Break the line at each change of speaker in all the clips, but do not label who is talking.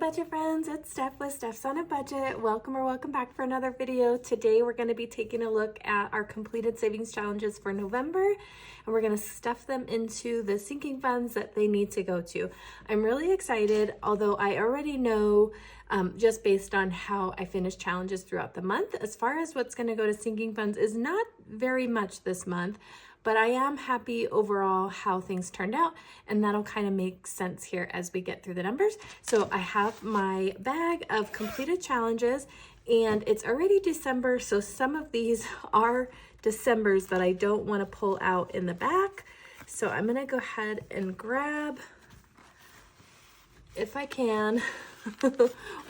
budget friends, it's Steph with Stefsonabudget. Welcome back for another video. Today we're going to be taking a look at our completed savings challenges for November, and we're going to stuff them into the sinking funds that they need to go to. I'm really excited, although I already know just based on how I finished challenges throughout the month, as far as what's going to go to sinking funds is not very much this month. But I am happy overall how things turned out, and that'll kind of make sense here as we get through the numbers. So I have my bag of completed challenges, and it's already December, so some of these are Decembers that I don't want to pull out in the back. So I'm going to go ahead and grab, if I can,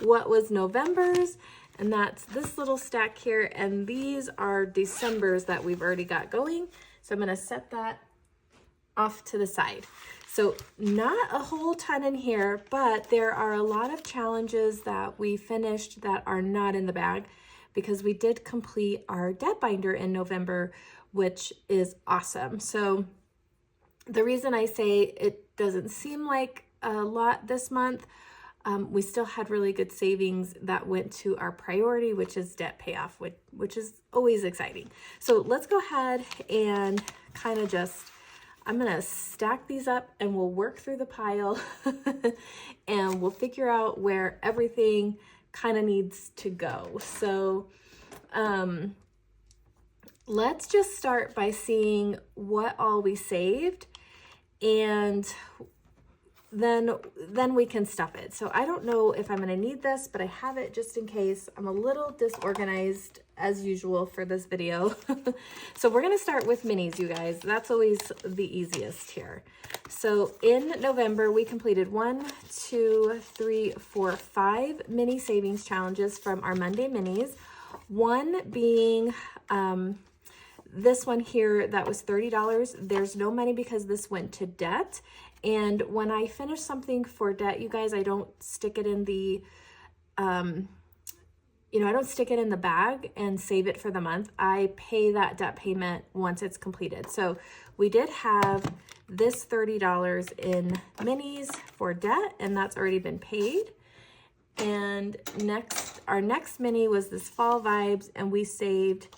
what was November's, and that's this little stack here, and these are December's that we've already got going. So I'm going to set that off to the side. So not a whole ton in here, but there are a lot of challenges that we finished that are not in the bag because we did complete our debt binder in November, which is awesome. So the reason I say it doesn't seem like a lot this month, we still had really good savings that went to our priority, which is debt payoff, which is always exciting. So let's go ahead and kind of I'm going to stack these up and we'll work through the pile and we'll figure out where everything kind of needs to go. So let's just start by seeing what all we saved, and then we can stuff it. So I don't know if I'm going to need this, but I have it just in case. I'm a little disorganized as usual for this video. So we're going to start with minis, you guys. That's always the easiest here. So in November, we completed 5 mini savings challenges from our Monday minis. One being this one here that was $30. There's no money because this went to debt. And when I finish something for debt, you guys, I don't stick it in the, I don't stick it in the bag and save it for the month. I pay that debt payment once it's completed. So we did have this $30 in minis for debt, and that's already been paid. And our next mini was this Fall Vibes, and we saved,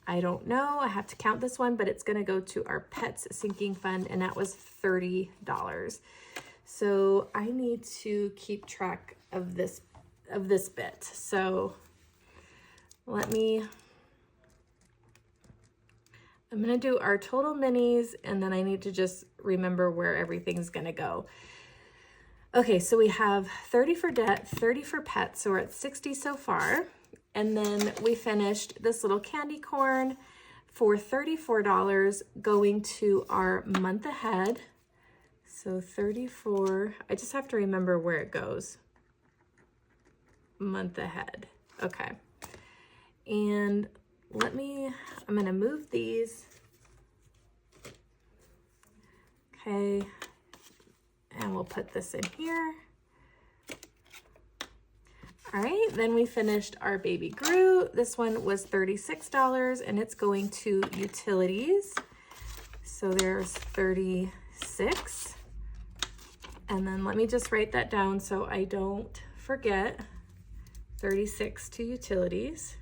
I don't know, I have to count this one, but it's going to go to our pets sinking fund, and that was $30. So I need to keep track of this bit. So I'm going to do our total minis, and then I need to just remember where everything's going to go. Okay, so we have 30 for debt, 30 for pets, so we're at 60 so far. And then we finished this little candy corn for $34 going to our month ahead. So 34, I just have to remember where it goes. Month ahead. Okay. And I'm going to move these. Okay. And we'll put this in here. All right, then we finished our Baby Groot. This one was $36, and it's going to utilities. So there's 36. And then let me just write that down so I don't forget. 36 to utilities.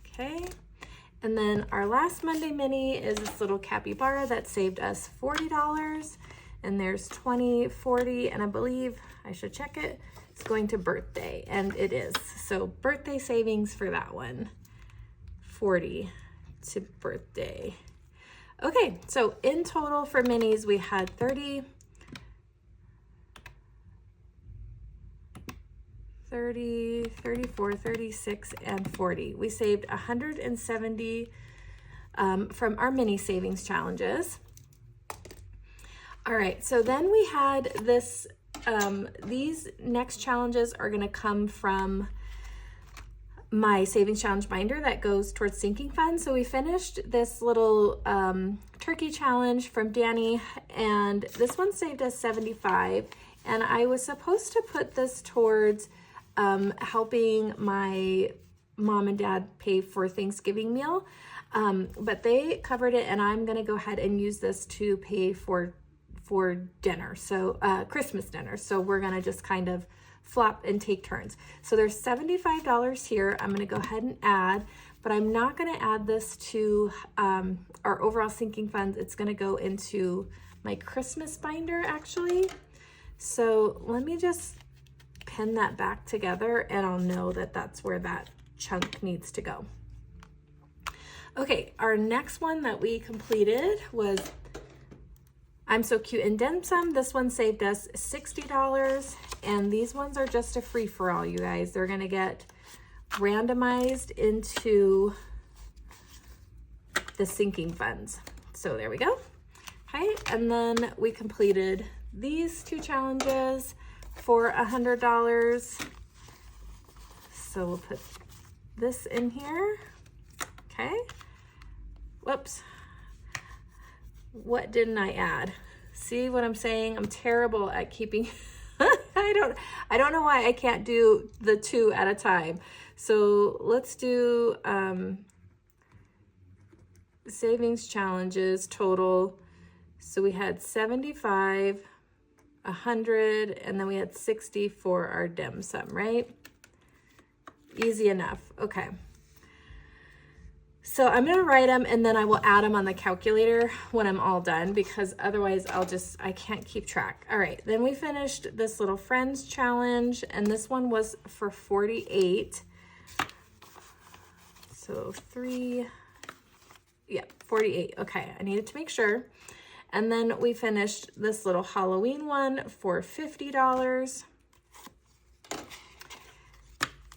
Okay. And then our last Monday mini is this little capybara that saved us $40. And there's 20, 40, and I believe, I should check it, it's going to birthday, and it is. So birthday savings for that one, 40 to birthday. Okay, so in total for minis, we had 30, 34, 36, and 40. We saved 170 from our mini savings challenges. All right, so then we had this, these next challenges are gonna come from my savings challenge binder that goes towards sinking funds. So we finished this little turkey challenge from Danny, and this one saved us 75. And I was supposed to put this towards helping my mom and dad pay for Thanksgiving meal, but they covered it, and I'm gonna go ahead and use this to pay for for dinner, so Christmas dinner. So we're gonna just kind of flop and take turns. So there's $75 here. I'm gonna go ahead and add, but I'm not gonna add this to our overall sinking funds. It's gonna go into my Christmas binder actually. So let me just pin that back together and I'll know that that's where that chunk needs to go. Okay, our next one that we completed was I'm So Cute and Dim Sum. This one saved us $60, and these ones are just a free-for-all, you guys. They're gonna get randomized into the sinking funds. So there we go. Okay, and then we completed these two challenges for $100. So we'll put this in here. Okay. Whoops. What didn't I add? See what I'm saying? I'm terrible at keeping I don't know why I can't do the two at a time. So let's do savings challenges total. So we had 75, 100, and then we had 60 for our dim sum, right? Easy enough. Okay. So I'm going to write them and then I will add them on the calculator when I'm all done, because otherwise I can't keep track. All right. Then we finished this little friends challenge, and this one was for 48. So 48. Okay. I needed to make sure. And then we finished this little Halloween one for $50.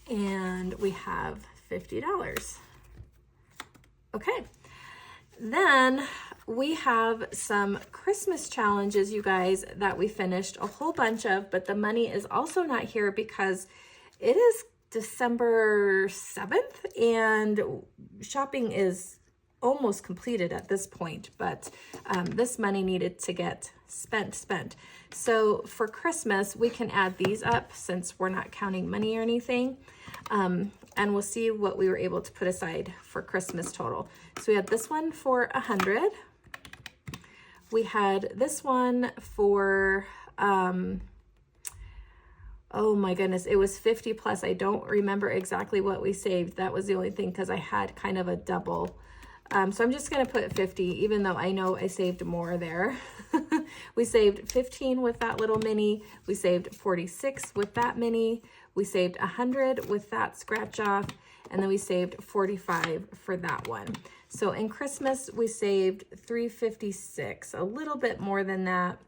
And we have $50. Okay, then we have some Christmas challenges, you guys, that we finished a whole bunch of, but the money is also not here because it is December 7th and shopping is almost completed at this point, but this money needed to get spent. So for Christmas, we can add these up since we're not counting money or anything. And we'll see what we were able to put aside for Christmas total. So we had this one for 100. We had this one for, oh my goodness, it was 50 plus. I don't remember exactly what we saved. That was the only thing because I had kind of a double. So I'm just gonna put 50, even though I know I saved more there. We saved 15 with that little mini. We saved 46 with that mini. We saved 100 with that scratch off, and then we saved 45 for that one. So in Christmas, we saved 356, a little bit more than that,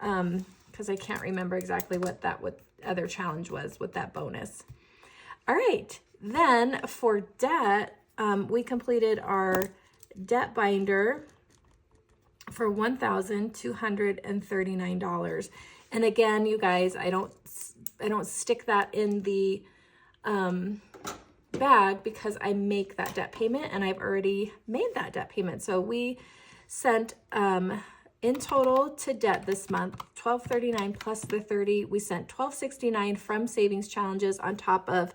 because I can't remember exactly what that other challenge was with that bonus. All right, then for debt, we completed our debt binder for $1,239. And again, you guys, I don't stick that in the bag because I make that debt payment and I've already made that debt payment. So we sent in total to debt this month, $1,239 plus the 30. We sent $1,269 from savings challenges on top of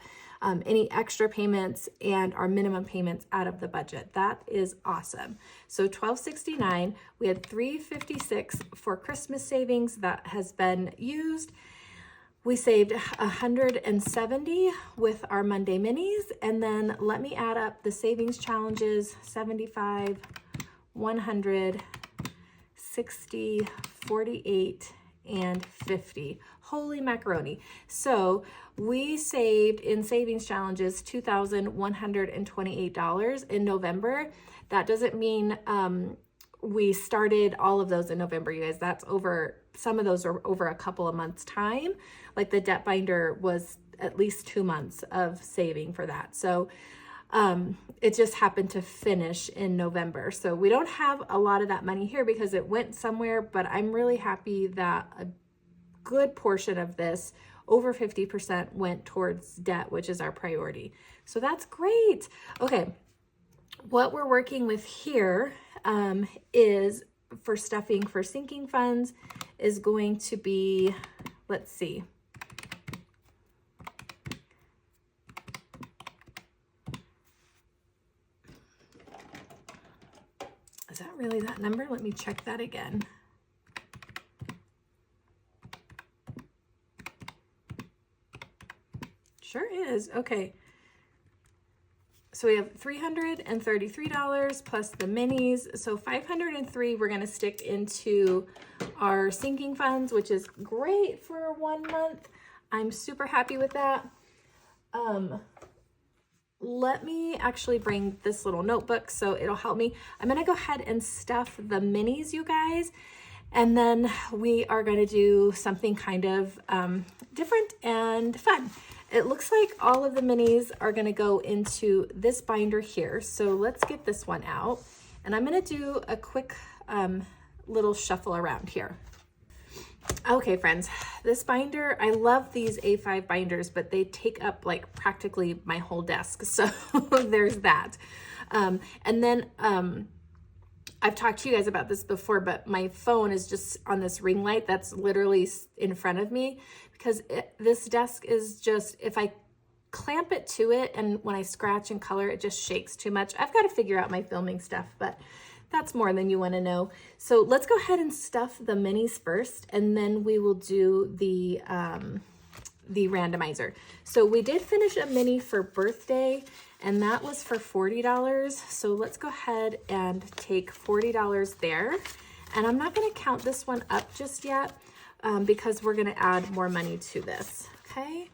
any extra payments and our minimum payments out of the budget. That is awesome. So $1,269, we had $356 for Christmas savings that has been used. We saved $170 with our Monday minis. And then let me add up the savings challenges: 75, 100, 60, 48, and 50. Holy macaroni. So we saved in savings challenges $2,128 in November. That doesn't mean we started all of those in November, you guys. That's over, some of those are over a couple of months time. Like the debt binder was at least 2 months of saving for that. So it just happened to finish in November. So we don't have a lot of that money here because it went somewhere, but I'm really happy that a good portion of this, over 50%, went towards debt, which is our priority. So that's great. Okay, what we're working with here is for stuffing for sinking funds is going to be, let's see. Is that really that number? Let me check that again. Sure is. Okay. So we have $333 plus the minis. So $503 we're going to stick into our sinking funds, which is great for 1 month. I'm super happy with that. Let me actually bring this little notebook so it'll help me. I'm going to go ahead and stuff the minis, you guys. And then we are going to do something kind of different and fun. It looks like all of the minis are going to go into this binder here. So let's get this one out. And I'm going to do a quick little shuffle around here. Okay, friends, this binder, I love these A5 binders, but they take up like practically my whole desk. So there's that. And then I've talked to you guys about this before, but my phone is just on this ring light that's literally in front of me because this desk is just, if I clamp it to it and when I scratch and color, it just shakes too much. I've got to figure out my filming stuff, but that's more than you want to know. So let's go ahead and stuff the minis first, and then we will do the randomizer. So we did finish a mini for birthday, and that was for $40. So let's go ahead and take $40 there. And I'm not going to count this one up just yet because we're going to add more money to this. Okay.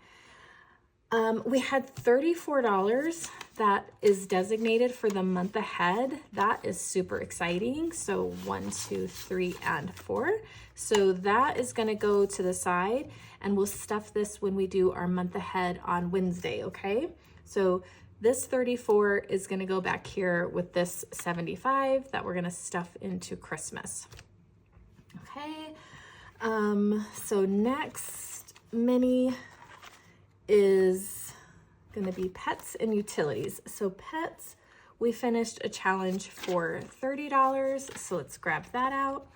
We had $34 that is designated for the month ahead. That is super exciting. So 1, 2, 3, and 4. So that is going to go to the side, and we'll stuff this when we do our month ahead on Wednesday. Okay. So this 34 is going to go back here with this 75 that we're going to stuff into Christmas. Okay. So next mini is going to be pets and utilities. So pets, we finished a challenge for $30. So let's grab that out.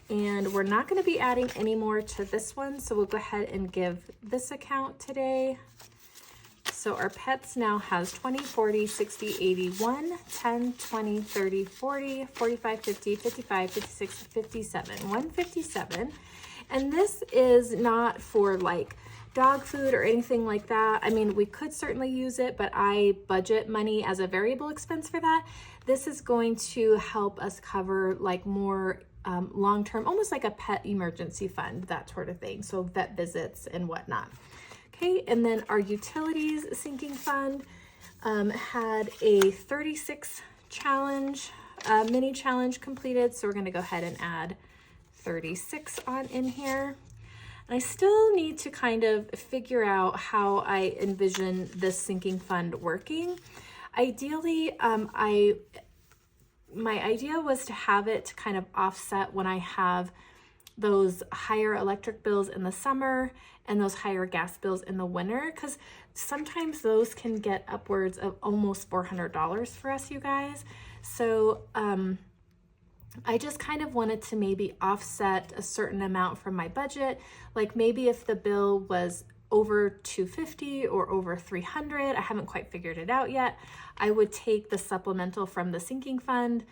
And we're not going to be adding any more to this one. So we'll go ahead and give this account today. So our pets now has 20, 40, 60, 80, 1, 10, 20, 30, 40, 45, 50, 55, 56, 57, 157. And this is not for like dog food or anything like that. I mean, we could certainly use it, but I budget money as a variable expense for that. This is going to help us cover like more long-term, almost like a pet emergency fund, that sort of thing. So vet visits and whatnot. Okay, and then our utilities sinking fund had a 36 challenge, mini challenge completed. So we're going to go ahead and add 36 on in here. And I still need to kind of figure out how I envision this sinking fund working. Ideally, my idea was to have it to kind of offset when I have those higher electric bills in the summer and those higher gas bills in the winter, because sometimes those can get upwards of almost $400 for us, you guys. So I just kind of wanted to maybe offset a certain amount from my budget. Like maybe if the bill was over $250 or over $300, I haven't quite figured it out yet, I would take the supplemental from the sinking fund,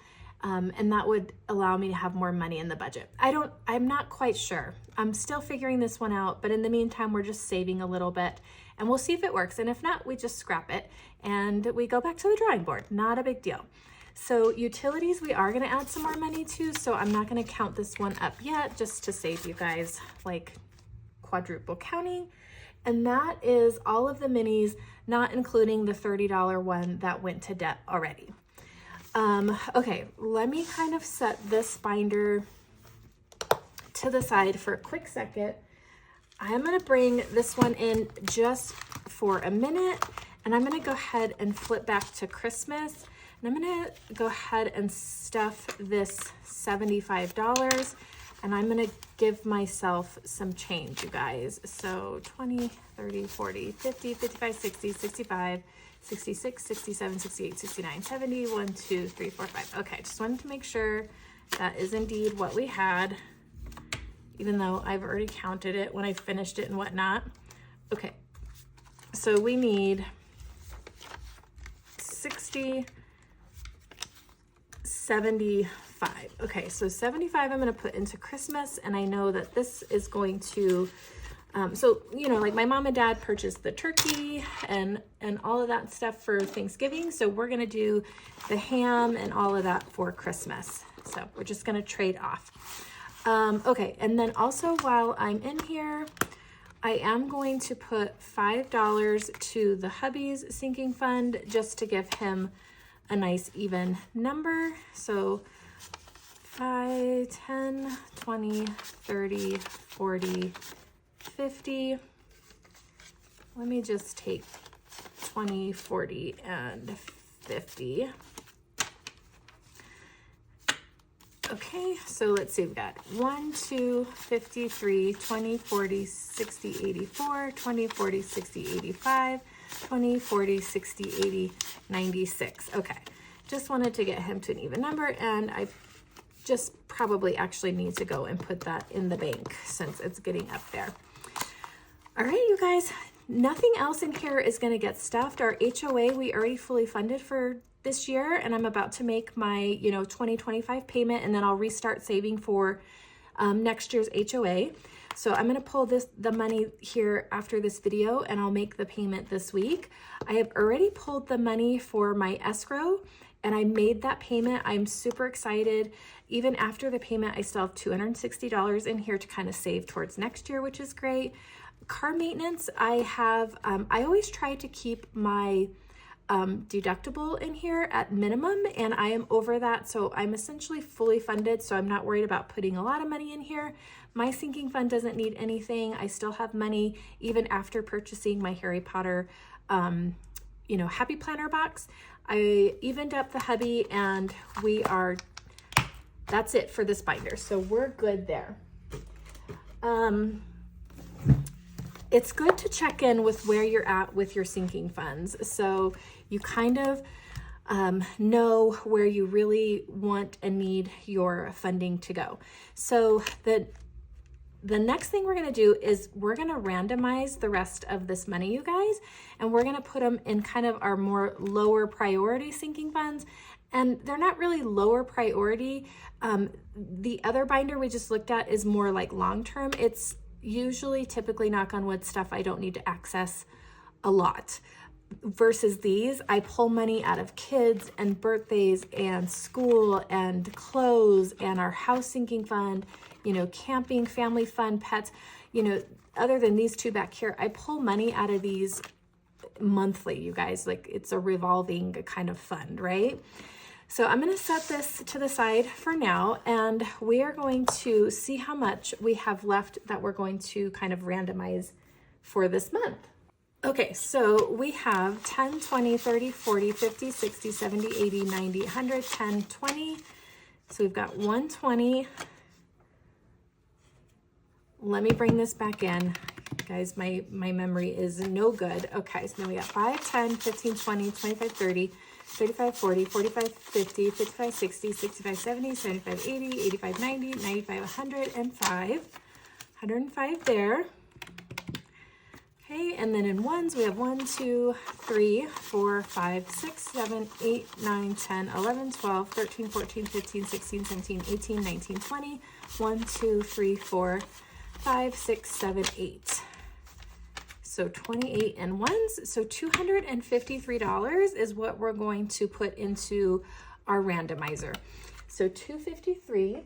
and that would allow me to have more money in the budget. I'm not quite sure. I'm still figuring this one out, but in the meantime, we're just saving a little bit and we'll see if it works. And if not, we just scrap it and we go back to the drawing board. Not a big deal. So utilities, we are going to add some more money to, so I'm not going to count this one up yet, just to save you guys like quadruple counting. And that is all of the minis, not including the $30 one that went to debt already. Okay, let me kind of set this binder to the side for a quick second. I'm going to bring this one in just for a minute, and I'm going to go ahead and flip back to Christmas. And I'm going to go ahead and stuff this $75, and I'm going to give myself some change, you guys. So 20, 30, 40, 50, 55, 60, 65, 66, 67, 68, 69, 70, 1, 2, 3, 4, 5. Okay, just wanted to make sure that is indeed what we had, even though I've already counted it when I finished it and whatnot. Okay, so we need 60, 75. Okay, so 75 I'm going to put into Christmas, and I know that this is going to So, you know, like my mom and dad purchased the turkey and all of that stuff for Thanksgiving. So we're going to do the ham and all of that for Christmas. So we're just going to trade off. Okay. And then also while I'm in here, I am going to put $5 to the hubby's sinking fund just to give him a nice even number. So 5, 10, 20, 30, 40, 50. Let me just take 20, 40, and 50. Okay, so let's see, we've got 1, 2, 53, 20, 40, 60, 84, 20, 40, 60, 85, 20, 40, 60, 80, 96. Okay, just wanted to get him to an even number, and I just probably actually need to go and put that in the bank since it's getting up there. All right, you guys, nothing else in here is going to get stuffed. Our HOA, we already fully funded for this year, and I'm about to make my, 2025 payment, and then I'll restart saving for next year's HOA. So I'm going to pull the money here after this video, and I'll make the payment this week. I have already pulled the money for my escrow, and I made that payment. I'm super excited. Even after the payment, I still have $260 in here to kind of save towards next year, which is great. Car maintenance, I have, I always try to keep my deductible in here at minimum, and I am over that, so I'm essentially fully funded, so I'm not worried about putting a lot of money in here. My sinking fund doesn't need anything. I still have money even after purchasing my Harry Potter Happy Planner box. I evened up the hubby, and that's it for this binder, so we're good there. It's good to check in with where you're at with your sinking funds, so you kind of know where you really want and need your funding to go. So the next thing we're going to do is we're going to randomize the rest of this money, you guys, and we're going to put them in kind of our more lower priority sinking funds. And they're not really lower priority. The other binder we just looked at is more like long-term. It's usually, typically, knock on wood, stuff I don't need to access a lot. Versus these, I pull money out of kids and birthdays and school and clothes and our house sinking fund, camping, family fund, pets, other than these two back here, I pull money out of these monthly, you guys, like it's a revolving kind of fund, right? So I'm going to set this to the side for now, and we are going to see how much we have left that we're going to kind of randomize for this month. Okay, so we have 10, 20, 30, 40, 50, 60, 70, 80, 90, 100, 10, 20. So we've got 120. Let me bring this back in. Guys, my memory is no good. Okay, so then we got 5, 10, 15, 20, 25, 30, 35, 40, 45, 50, 55, 60, 65, 70, 75, 80, 85, 90, 95, 105. 105 there. Okay, and then in ones, we have 1, 2, 3, 4, 5, 6, 7, 8, 9, 10, 11, 12, 13, 14, 15, 16, 17, 18, 19, 20. 1, 2, 3, 4, 5, 6, 7, 8. So 28 and ones. So $253 is what we're going to put into our randomizer. So $253.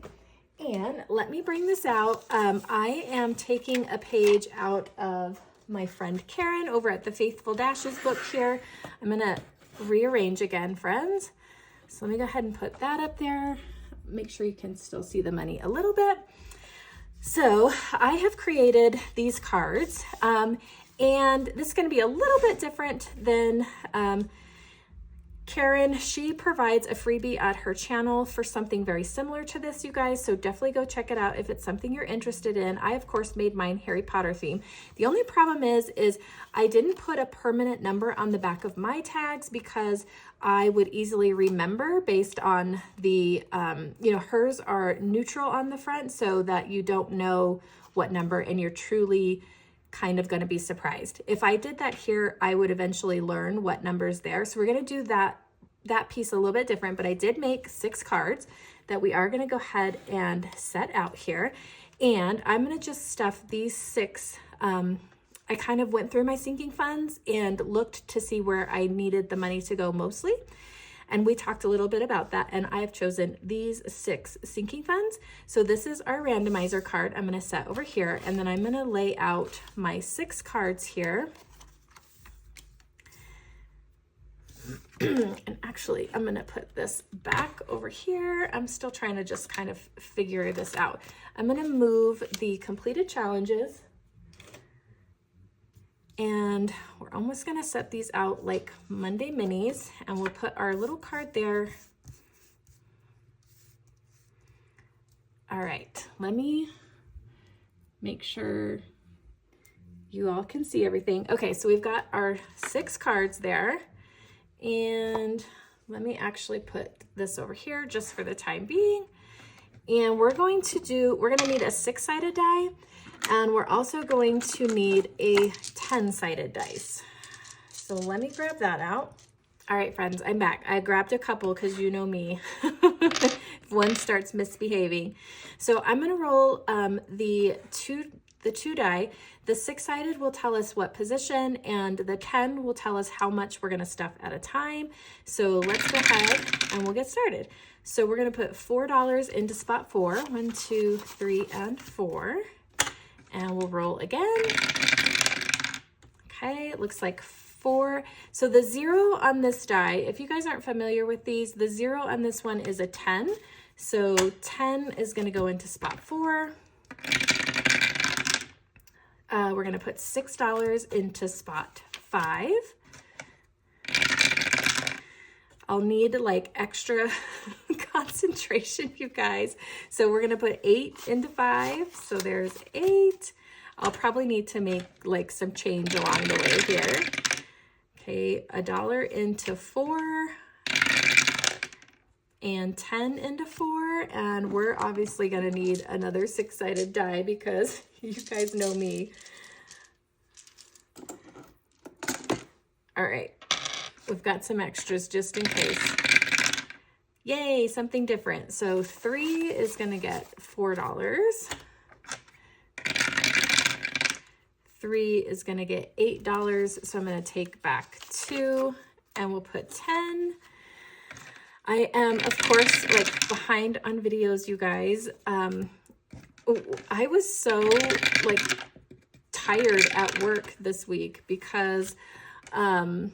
And let me bring this out. I am taking a page out of my friend Karen over at the Faithful Dashes book here. I'm going to rearrange again, friends. So let me go ahead and put that up there. Make sure you can still see the money a little bit. So I have created these cards, and this is going to be a little bit different than Karen. She provides a freebie at her channel for something very similar to this, you guys, so definitely go check it out if it's something you're interested in. I, of course, made mine Harry Potter theme. The only problem is I didn't put a permanent number on the back of my tags because I would easily remember based on the, hers are neutral on the front so that you don't know what number and you're truly kind of going to be surprised. If I did that here, I would eventually learn what number's there. So we're going to do that piece a little bit different, but I did make 6 cards that we are going to go ahead and set out here. And I'm going to just stuff these 6 I kind of went through my sinking funds and looked to see where I needed the money to go mostly. And we talked a little bit about that, and I have chosen these 6 sinking funds. So this is our randomizer card I'm gonna set over here, and then I'm gonna lay out my 6 cards here. And actually, I'm gonna put this back over here. I'm still trying to just kind of figure this out. I'm gonna move the completed challenges, and we're almost gonna set these out like Monday minis, and we'll put our little card there. All right, let me make sure you all can see everything. Okay, so we've got our 6 cards there, and let me actually put this over here just for the time being. And we're gonna need a 6-sided die, and we're also going to need a 10-sided dice. So let me grab that out. All right, friends, I'm back. I grabbed a couple because you know me. If one starts misbehaving. So I'm gonna roll the two die. The 6-sided will tell us what position, and the 10 will tell us how much we're gonna stuff at a time. So let's go ahead and we'll get started. So we're gonna put $4 into spot 4. 1, 2, 3, and 4. And we'll roll again. Okay, it looks like 4. So the 0 on this die, if you guys aren't familiar with these, the 0 on this one is a 10. So 10 is gonna go into spot 4. We're gonna put $6 into spot 5. I'll need like extra concentration, you guys. So we're gonna put 8 into 5. So there's 8. I'll probably need to make like some change along the way here. Okay, $1 into 4 and 10 into 4. And we're obviously gonna need another 6-sided die because you guys know me. All right, we've got some extras just in case. Yay, something different. So 3 is gonna get $4. 3 is gonna get $8. So I'm gonna take back 2 and we'll put 10. I am, of course, like behind on videos, you guys. I was so like tired at work this week because I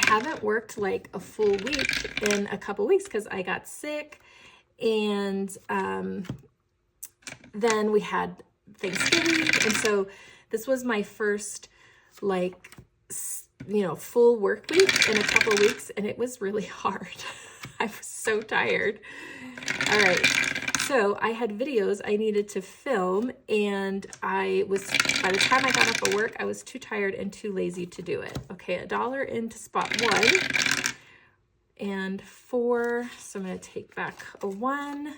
haven't worked like a full week in a couple weeks because I got sick, and then we had Thanksgiving, and so this was my first like full work week in a couple weeks, and it was really hard. I was so tired. All right, so I had videos I needed to film, and by the time I got off of work, I was too tired and too lazy to do it. Okay, $1 into spot 1 and 4. So I'm gonna take back a 1.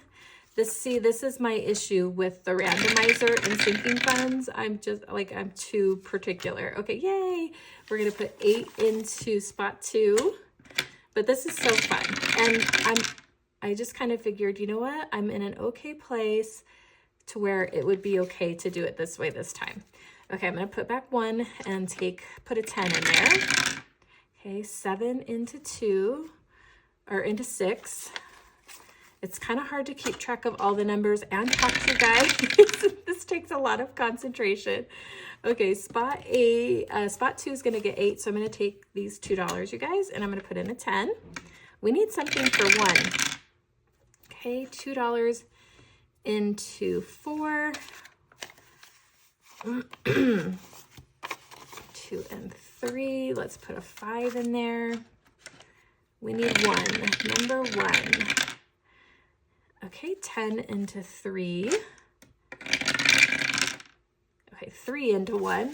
This is my issue with the randomizer and sinking funds. I'm too particular. Okay, yay. We're gonna put 8 into spot 2, but this is so fun. And I just kind of figured, you know what? I'm in an okay place to where it would be okay to do it this way this time. Okay, I'm gonna put back 1 and put a 10 in there. Okay, 7 into 2, or into 6. It's kind of hard to keep track of all the numbers and talk to you guys. This takes a lot of concentration. Okay, spot 2 is gonna get 8, so I'm gonna take these $2, you guys, and I'm gonna put in a 10. We need something for 1. Okay, $2 into 4. 2 and 3. Let's put a 5 in there. We need 1, number 1. Okay, 10 into 3. Okay, 3 into 1.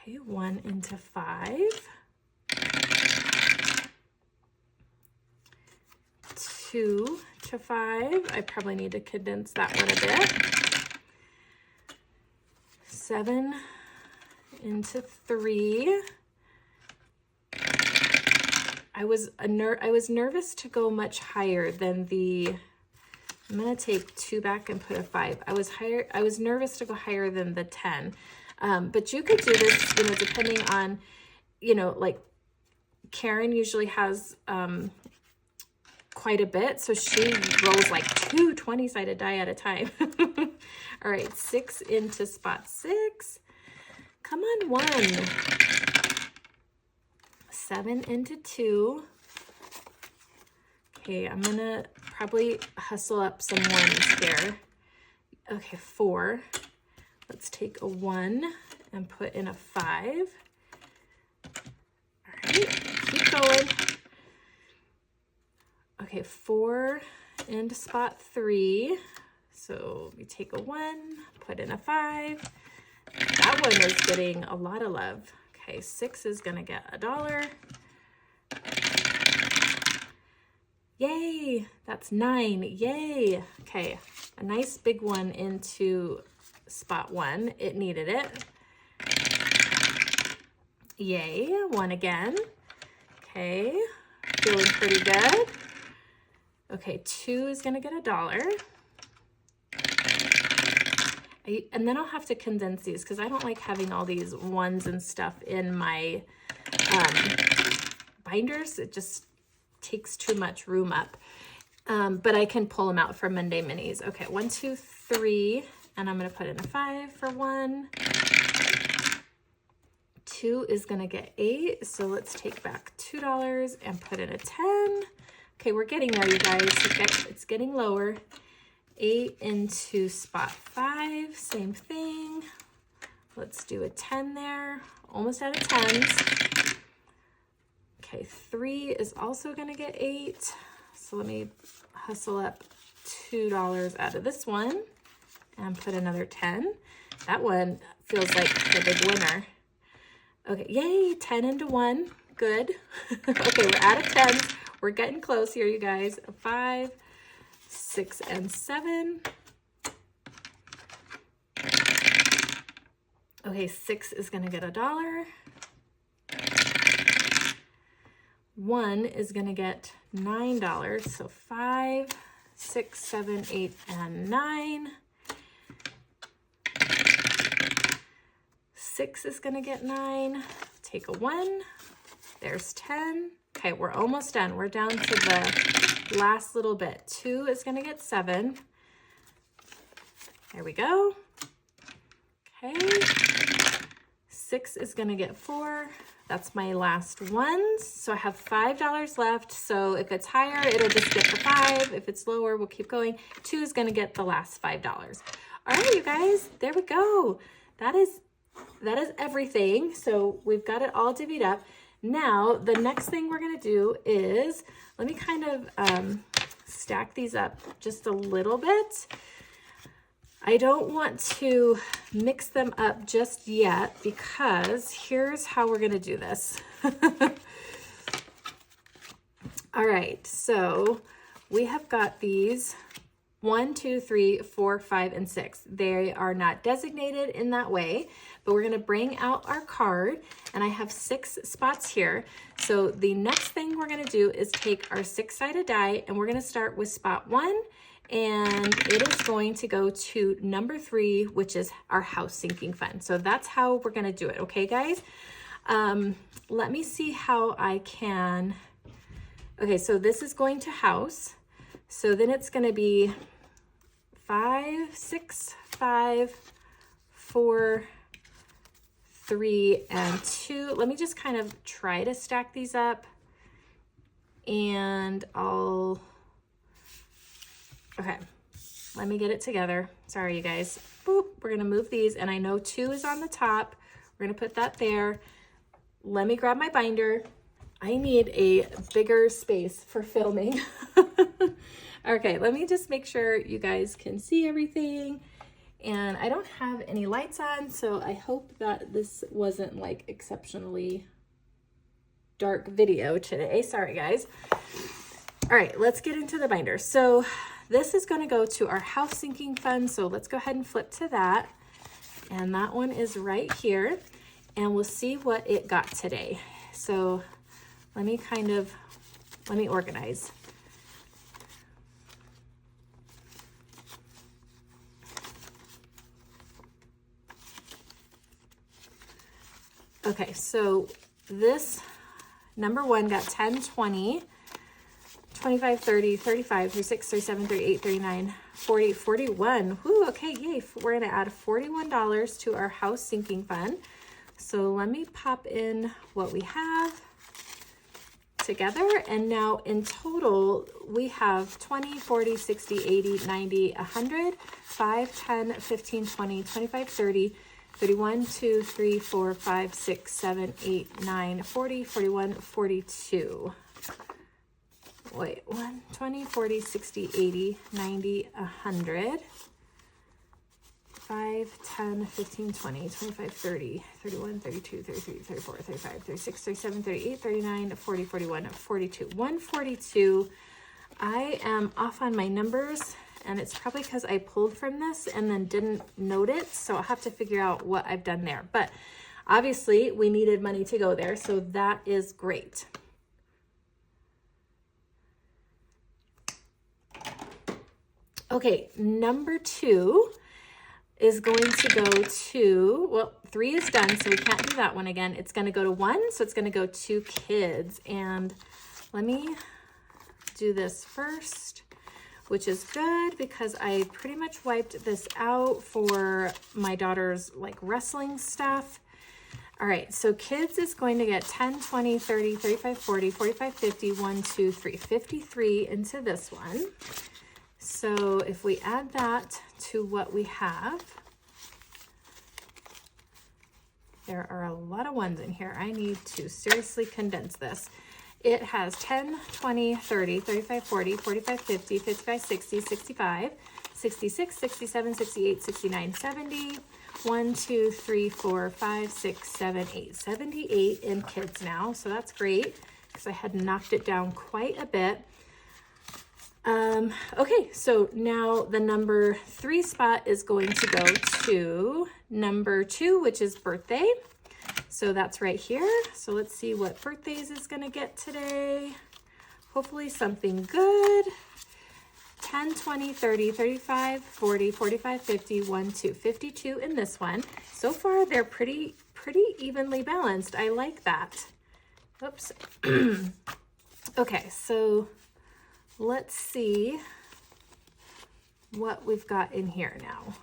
Okay, 1 into 5. 2 to 5. I probably need to condense that one a bit. 7 into 3. I was nervous to go much higher than the I'm gonna take 2 back and put a 5. I was nervous to go higher than the 10. But you could do this, you know, depending on, you know, like Karen usually has quite a bit, so she rolls like 2 20-sided die at a time. All right, 6 into spot 6. Come on, 1. 7 into 2. Okay, I'm gonna probably hustle up some 1s here. Okay, 4. Let's take a 1 and put in a 5. All right, keep going. Okay, 4 into spot 3. So we take a 1, put in a 5. That one is getting a lot of love. Okay, 6 is gonna get $1. Yay, that's 9, yay. Okay, a nice big one into spot 1, it needed it. Yay, 1 again. Okay, feeling pretty good. Okay, 2 is gonna get $1. And then I'll have to condense these because I don't like having all these 1s and stuff in my binders. It just takes too much room up. But I can pull them out for Monday minis. Okay, 1, 2, 3, and I'm gonna put in a 5 for 1. 2 is gonna get 8, so let's take back $2 and put in a 10. Okay, we're getting there, you guys. It's getting lower. 8 into spot 5, same thing. Let's do a 10 there, almost out of 10s. Okay, 3 is also gonna get 8. So let me hustle up $2 out of this one and put another 10. That one feels like the big winner. Okay, yay, 10 into 1, good. Okay, we're out of 10s. We're getting close here, you guys. 5, 6, and 7. Okay, 6 is gonna get $1. 1 is gonna get $9. So 5, 6, 7, 8, and 9. 6 is gonna get 9. Take a 1. There's 10. Okay, we're almost done. We're down to the last little bit. 2 is gonna get 7. There we go. Okay. 6 is gonna get 4. That's my last ones. So I have $5 left. So if it's higher, it'll just get the 5. If it's lower, we'll keep going. 2 is gonna get the last $5. All right, you guys, there we go. That is everything. So we've got it all divvied up. Now, the next thing we're gonna do is, let me kind of stack these up just a little bit. I don't want to mix them up just yet because here's how we're gonna do this. All right, so we have got these 1, 2, 3, 4, 5, and 6. They are not designated in that way, but we're gonna bring out our card, and I have 6 spots here. So the next thing we're gonna do is take our 6-sided die, and we're gonna start with spot 1, and it is going to go to number 3, which is our house sinking fund. So that's how we're gonna do it, okay, guys? Let me see how I can, okay, so this is going to house. So then it's gonna be 5, 6, 5, 4, 3, and 2. Let me just kind of try to stack these up, and okay, let me get it together. Sorry, you guys. Boop, we're gonna move these, and I know 2 is on the top. We're gonna put that there. Let me grab my binder. I need a bigger space for filming. Okay, let me just make sure you guys can see everything. And I don't have any lights on, so I hope that this wasn't like exceptionally dark video today. Sorry, guys. All right, let's get into the binder. So this is gonna go to our house sinking fund. So let's go ahead and flip to that. And that one is right here. And we'll see what it got today. So let me organize. Okay, so this number one got 10, 20, 25, 30, 35, 36, 37, 38, 39, 40, 41. Whoo, okay, yay. We're gonna add $41 to our house sinking fund. So let me pop in what we have together. And now in total, we have 20, 40, 60, 80, 90, 100, 5, 10, 15, 20, 25, 30, 31, 2, 3, 4, 5, 6, 7, 8, 9, 40, 41, 42. Wait, 1, 20, 40, 60, 80, 90, 100. 5, 10, 15, 20, 25, 30, 31, 32, 33, 34, 35, 36, 37, 38, 39, 40, 41, 42. 142. I am off on my numbers, and it's probably because I pulled from this and then didn't note it, so I'll have to figure out what I've done there. But obviously, we needed money to go there, so that is great. Okay, number 2 is going to go to, well, 3 is done, so we can't do that one again. It's going to go to 1, so it's going to go to kids. And let me do this first, which is good because I pretty much wiped this out for my daughter's like wrestling stuff. All right, so kids is going to get 10, 20, 30, 35, 40, 45, 50, 1, 2, 3, 53 into this one. So if we add that to what we have, there are a lot of ones in here. I need to seriously condense this. It has 10, 20, 30, 35, 40, 45, 50, 55, 60, 65, 66, 67, 68, 69, 70, 1, 2, 3, 4, 5, 6, 7, 8, 78 in kids now. So that's great because I had knocked it down quite a bit. Okay, so now the number 3 spot is going to go to number 2, which is birthday. So that's right here. So let's see what birthdays is going to get today. Hopefully something good. 10, 20, 30, 35, 40, 45, 50, 1, 2, 52 in this one. So far, they're pretty evenly balanced. I like that. Oops. Okay, so let's see what we've got in here now.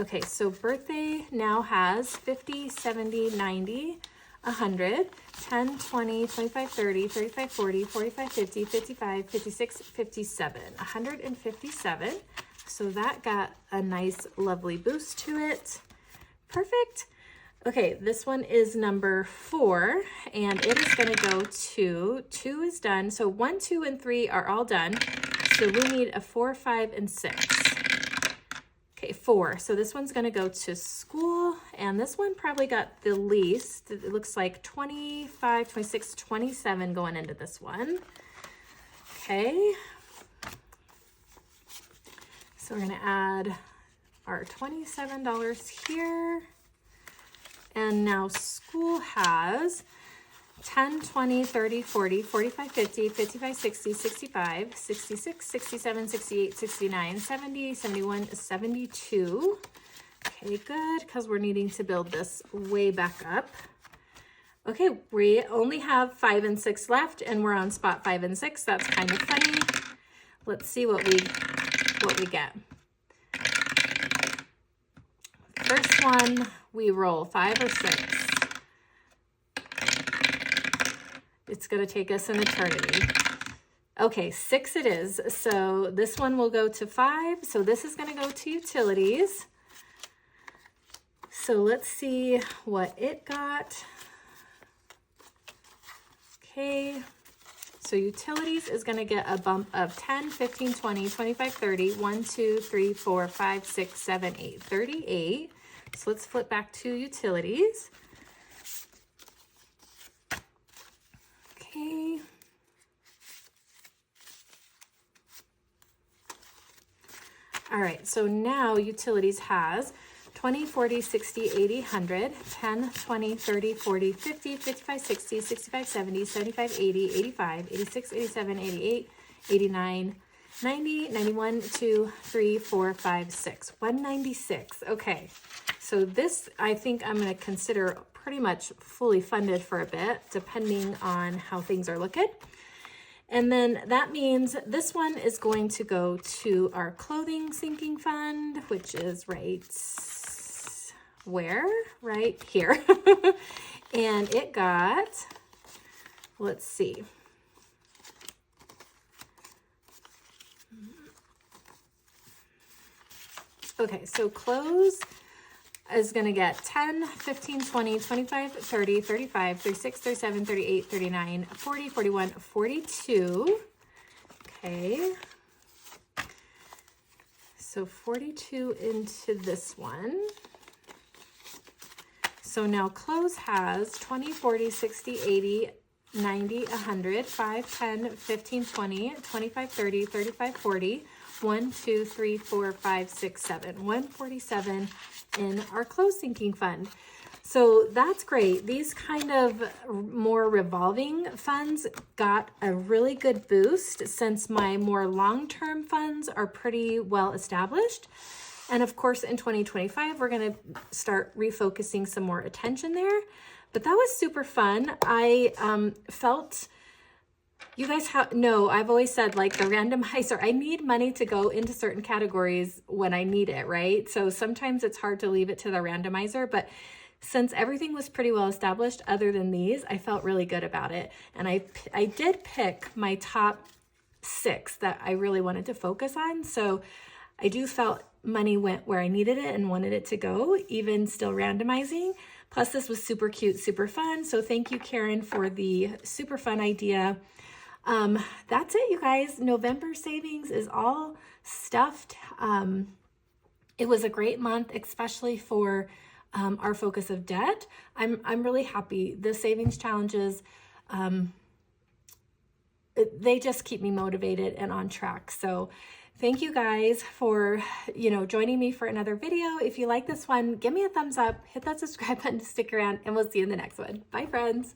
Okay, so birthday now has 50, 70, 90, 100, 10, 20, 25, 30, 35, 40, 45, 50, 55, 56, 57, 157. So that got a nice, lovely boost to it. Perfect. Okay, this one is number 4, and it is going to go to 2 is done. So 1, 2, and 3 are all done. So we need a 4, 5, and 6. Okay, 4. So this one's going to go to school, and this one probably got the least. It looks like 25, 26, 27 going into this one. Okay. So we're going to add our $27 here. And now school has 10, 20, 30, 40, 45, 50, 55, 60, 65, 66, 67, 68, 69, 70, 71, 72. Okay, good, because we're needing to build this way back up. Okay, we only have 5 and 6 left, and we're on spot 5 and 6. That's kind of funny. Let's see what we get. First one, we roll 5 or 6. It's going to take us an eternity. Okay, 6 it is. So this one will go to 5. So this is going to go to utilities. So let's see what it got. Okay. So utilities is going to get a bump of 10, 15, 20, 25, 30, 1, 2, 3, 4, 5, 6, 7, 8, 38. So let's flip back to utilities. Okay. All right, so now utilities has 20, 40, 60, 80, 100, 10, 20, 30, 40, 50, 55, 60, 65, 70, 75, 80, 85, 86, 87, 88, 89, 90, 91, 2, 3, 4, 5, 6, 196. Okay, so this I think I'm going to consider pretty much fully funded for a bit, depending on how things are looking. And then that means this one is going to go to our clothing sinking fund, which is right where? Right here. And it got, let's see. Okay, so clothes is going to get 10, 15, 20, 25, 30, 35, 36, 37, 38, 39, 40, 41, 42. Okay. So 42 into this one. So now clothes has 20, 40, 60, 80, 90, 100, 5, 10, 15, 20, 25, 30, 35, 40, 1, 2, 3, 4, 5, 6, 7, 147 in our clothes sinking fund. So that's great. These kind of more revolving funds got a really good boost since my more long-term funds are pretty well established. And of course, in 2025, we're going to start refocusing some more attention there. But that was super fun. I felt, you guys know, I've always said like the randomizer, I need money to go into certain categories when I need it, right? So sometimes it's hard to leave it to the randomizer, but since everything was pretty well established other than these, I felt really good about it. And I did pick my top 6 that I really wanted to focus on. So I do felt money went where I needed it and wanted it to go, even still randomizing. Plus this was super cute, super fun. So thank you, Karen, for the super fun idea. That's it, you guys. November savings is all stuffed. It was a great month, especially for our focus of debt. I'm really happy. The savings challenges, they just keep me motivated and on track. So thank you guys for, joining me for another video. If you like this one, give me a thumbs up, hit that subscribe button to stick around, and we'll see you in the next one. Bye, friends.